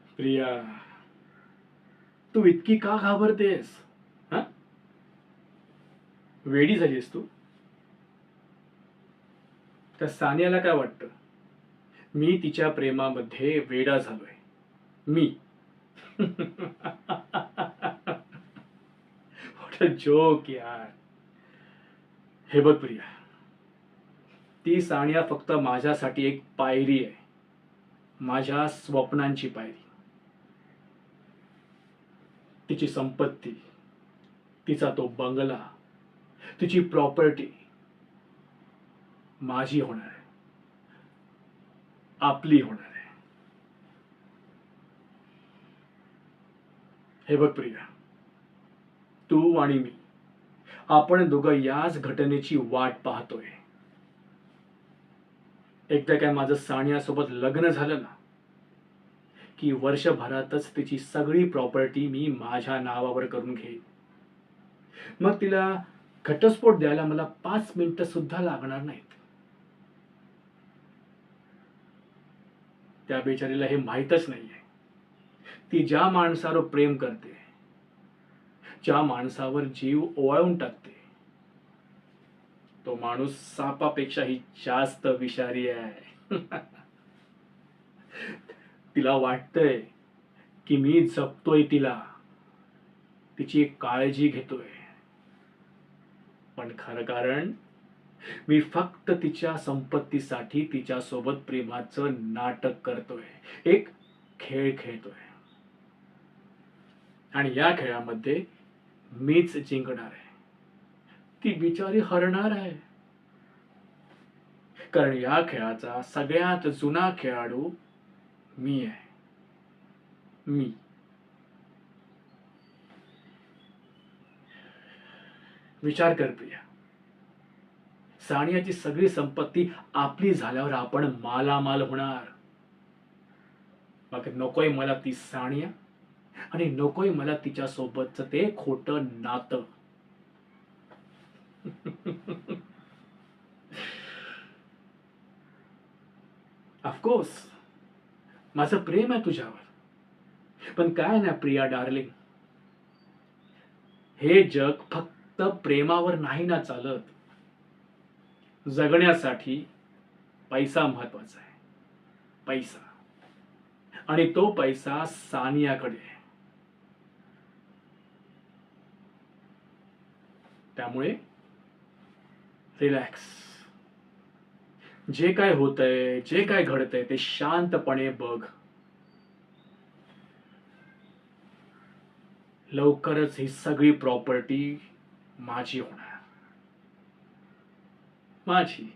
प्रिया, तू इतकी का घाबरतेस? हा? वेडी झालीस तू? त्या सानियाला काय वाटतं? मी तिच्या प्रेमामध्ये वेडा झालोय. मी. व्हॉट अ जोक यार. हे बघ प्रिया, ती सानिया फक्त माझ्यासाठी एक पायरी आहे, माझ्या स्वप्नांची पायरी. तिची संपत्ती, तिचा तो बंगला, तिची प्रॉपर्टी माझी होणार आहे, आपली होणार आहे. हे बघ प्रिया, तू आणि मी, आपण दोघं याच घटनेची वाट पाहतोय. एकदा काय माझं सानियासोबत लग्न झालं ना, की वर्षभरातच तिची सगळी प्रॉपर्टी मी माझ्या नावावर करून घेईन. मग तिला घटस्फोट द्यायला मला 5 मिनिटं सुद्धा लागणार नाहीत. त्या बेचारीला हे माहीतच नाहीये, ती ज्या माणसावर प्रेम करते, ज्या माणसावर जीव ओवाळून टाकते, तो माणूस सापापेक्षाही जास्त विषारी आहे. तिला वाटतंय की मी जपतोय तिला, तिची काळजी घेतोय, पण खरं कारण मी फक्त तिच्या संपत्तीसाठी तिच्यासोबत प्रेमाचं नाटक करतोय, एक खेळ खेळतोय. आणि या खेळामध्ये मीच जिंकणार आहे, ती बिचारी हरणार आहे. कारण या खेळाचा सगळ्यात जुना खेळाडू मी आहे. मी. विचार कर प्रिया, सानियाची सगळी संपत्ती आपली झाल्यावर आपण मालामाल होणार. मग नकोय मला ती सानिया, आणि नकोय मला तिच्या सोबतच ते खोटं नातं. ऑफकोर्स माझं प्रेम आहे तुझ्यावर, पण काय ना प्रिया डार्लिंग, हे जग फक्त प्रेमावर नाही ना चालत. जगण्यासाठी पैसा महत्वाचा आहे, पैसा. आणि तो पैसा सानियाकडे आहे. त्यामुळे रिलॅक्स. जे काय होतंय, जे काय घडतंय ते शांतपणे बघ. लवकरच ही सगळी प्रॉपर्टी माझी होणार, माझी.